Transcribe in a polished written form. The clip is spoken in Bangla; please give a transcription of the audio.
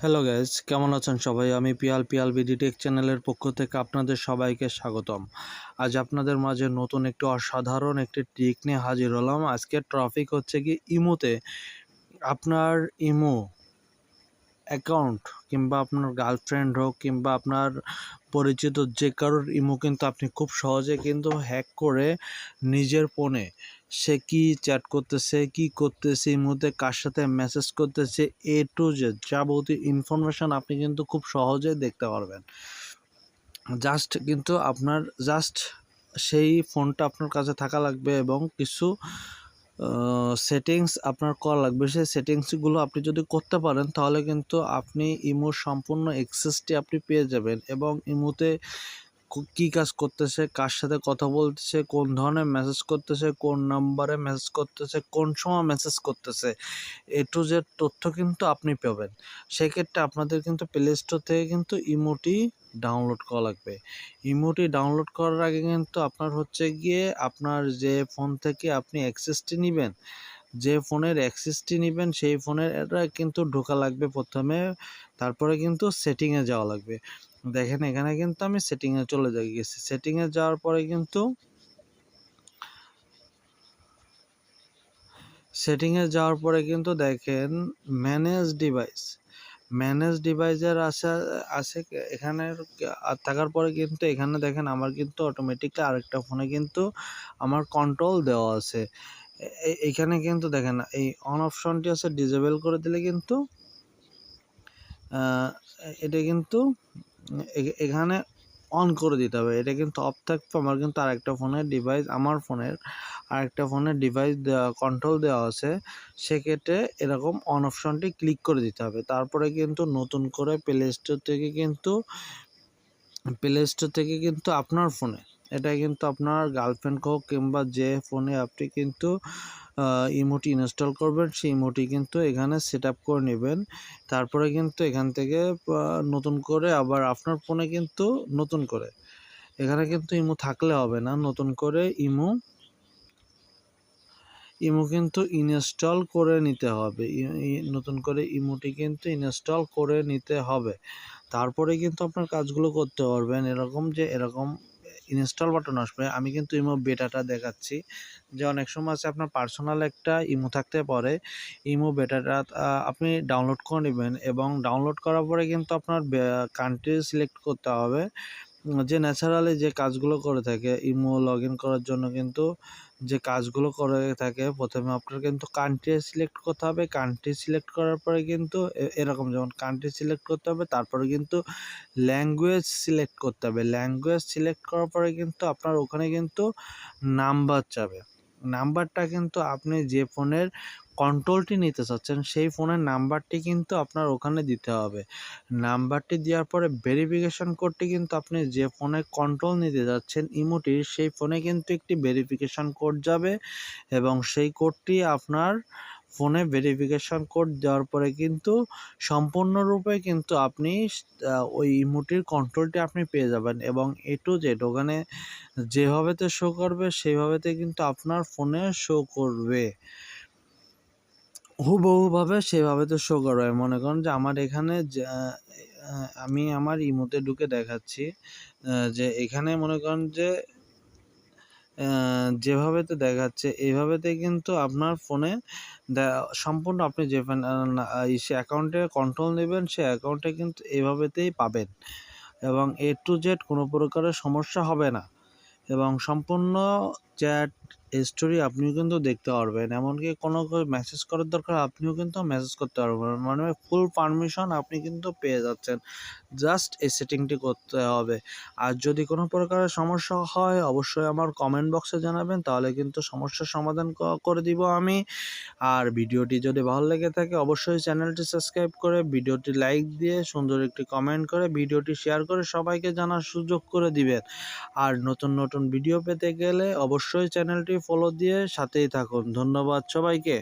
হ্যালো গাইজ, কেমন আছেন সবাই? আমি পিয়াল বিডি টেক চ্যানেলের পক্ষ থেকে আপনাদের সবাইকে স্বাগতম। আজ আপনাদের মাঝে নতুন একটি অসাধারণ একটি ট্রিক নিয়ে হাজির হলাম। আজকের টপিক হচ্ছে কি ইমোতে আপনার ইমো অ্যাকাউন্ট কিংবা আপনার গার্লফ্রেন্ড হোক কিংবা আপনার পরিচিত যে কারোর ইমো কিন্তু আপনি খুব সহজে কিন্তু হ্যাক করে নিজের ফোনে সে কি চ্যাট করতেছে, কি করতেছে, ইমোতে কার সাথে মেসেজ করতেছে, এ টু জেড যাবতীয় ইনফরমেশান আপনি কিন্তু খুব সহজে দেখতে পারবেন। জাস্ট সেই ফোনটা আপনার কাছে থাকা লাগবে এবং কিছু সেটিংস আপনার করা লাগবে। সেই সেটিংসগুলো আপনি যদি করতে পারেন তাহলে কিন্তু আপনি ইমোর সম্পূর্ণ অ্যাক্সেসটি আপনি পেয়ে যাবেন এবং ইমোতে কী কাজ করতেছে, কার সাথে কথা বলতেছে, কোন ধরনের মেসেজ করতেছে, কোন নাম্বারে মেসেজ করতেছে, কোন সময় মেসেজ করতেছে, এ টু জেড তথ্য কিন্তু আপনি পাবেন। সেক্ষেত্রে আপনাদের কিন্তু প্লে স্টোর থেকে কিন্তু ইমোটি ডাউনলোড করা লাগবে। ইমোটি ডাউনলোড করার আগে কিন্তু আপনার হচ্ছে গিয়ে আপনার যে ফোন থেকে আপনি অ্যাক্সেসটি নেবেন, যে ফোনের অ্যাক্সেসটি নেবেন সেই ফোনের এটা কিন্তু ঢোকা লাগবে প্রথমে, তারপরে কিন্তু সেটিংয়ে যাওয়া লাগবে। দেখেন এখানে কিন্তু আমি সেটিংয়ে চলে গেছি। সেটিংয়ে যাওয়ার পরে কিন্তু দেখেন ম্যানেজ ডিভাইসের আছে এখানে থাকার পরে কিন্তু এখানে দেখেন আমার কিন্তু অটোমেটিকলি আরেকটা ফোনে কিন্তু আমার কন্ট্রোল দেওয়া আছে। এইখানে কিন্তু দেখেন এই অন অপশনটি আছে, ডিসেবল করে দিলে কিন্তু এটা কিন্তু এখানে অন করে দিতে হবে। এটা কিন্তু অফ থাকবে। আমার কিন্তু আরেকটা ফোনের ডিভাইস কন্ট্রোল দেওয়া আছে, সেক্ষেত্রে এরকম অন অপশনটি ক্লিক করে দিতে হবে। তারপরে কিন্তু নতুন করে প্লে স্টোর থেকে কিন্তু আপনার ফোনে, এটা কিন্তু আপনার গার্লফ্রেন্ড হোক কিংবা যে ফোনে আপনি কিন্তু ইমোটি ইনস্টল করবেন সেই ইমোটি কিন্তু এখানে সেট আপ করে নেবেন। তারপরে কিন্তু এখান থেকে নতুন করে আবার আপনার ফোনে কিন্তু নতুন করে এখানে কিন্তু ইমো থাকলে হবে না, নতুন করে ইমো কিন্তু ইনস্টল করে নিতে হবে। নতুন করে ইমোটি কিন্তু ইনস্টল করে নিতে হবে। তারপরে কিন্তু আপনার কাজগুলো করতে পারবেন। এরকম ইনস্টল বাটন আসবে। আমি কিন্তু ইমো বেটাটা দেখাচ্ছি যে অনেক সময় আছে আপনার পার্সোনাল একটা ইমো থাকতে পারে। ইমো বেটাটা আপনি ডাউনলোড করে নেবেন এবং ডাউনলোড করার পরে কিন্তু আপনার কান্ট্রি সিলেক্ট করতে হবে। যে ন্যাচারালি যে কাজগুলো করে থাকে ইমো লগ ইন করার জন্য কিন্তু যে কাজগুলো করে থাকে, প্রথমে আপনার কিন্তু কান্ট্রি সিলেক্ট করতে হবে। কান্ট্রি সিলেক্ট করার পরে কিন্তু এরকম যেমন কান্ট্রি সিলেক্ট করতে হবে, তারপরে কিন্তু ল্যাঙ্গুয়েজ সিলেক্ট করতে হবে। ল্যাঙ্গুয়েজ সিলেক্ট করার পরে কিন্তু আপনার ওখানে কিন্তু নাম্বার চাবে। নাম্বারটা কিন্তু আপনি যে ফোনের কন্ট্রোলটি নিতে চাচ্ছেন সেই ফোনের নাম্বারটি কিন্তু আপনার ওখানে দিতে হবে। নাম্বারটি দেওয়ার পরে ভেরিফিকেশন কোডটি কিন্তু আপনি যে ফোনে কন্ট্রোল নিতে যাচ্ছেন ইমোটির সেই ফোনে কিন্তু একটি ভেরিফিকেশন কোড যাবে এবং সেই কোডটি আপনার ফোনে ভেরিফিকেশন কোড দেওয়ার পরে কিন্তু সম্পূর্ণরূপে কিন্তু আপনি ওই ইমোটির কন্ট্রোলটি আপনি পেয়ে যাবেন এবং এ টু জেড ওখানে যেভাবেতে শো করবে সেইভাবেতে কিন্তু আপনার ফোনে শো করবে, হুবহুভাবে সেভাবে শো করবে। মনে করেন যে আমার এখানে আমি আমার ইমোতে ঢুকে দেখাচ্ছি যে এখানে মনে করেন যে যেভাবেতে দেখাচ্ছে এইভাবেতে কিন্তু আপনার ফোনে সম্পূর্ণ আপনি যে সে অ্যাকাউন্টে কন্ট্রোল নেবেন সে অ্যাকাউন্টে কিন্তু এভাবেতেই পাবেন এবং এ টু জেড কোনো প্রকারের সমস্যা হবে না এবং সম্পূর্ণ চ্যাট হিস্টোরি আপনিও কিন্তু দেখতে পারবেন। এমনকি কোনো মেসেজ করার দরকার আপনিও কিন্তু মেসেজ করতে পারবেন, মানে ফুল পারমিশন আপনি কিন্তু পেয়ে যাচ্ছেন। জাস্ট এই সেটিংটি করতে হবে। আর যদি কোনো প্রকারের সমস্যা হয় অবশ্যই আমার কমেন্ট বক্সে জানাবেন, তাহলে কিন্তু সমস্যার সমাধান করে দিব আমি। আর ভিডিওটি যদি ভালো লেগে থাকে অবশ্যই চ্যানেলটি সাবস্ক্রাইব করে ভিডিওটি লাইক দিয়ে সুন্দর একটি কমেন্ট করে ভিডিওটি শেয়ার করে সবাইকে জানার সুযোগ করে দিবেন। আর নতুন ভিডিও পেতে গেলে অবশ্যই চ্যানেলটি ফলো দিয়ে সাথেই থাকুন। ধন্যবাদ সবাইকে।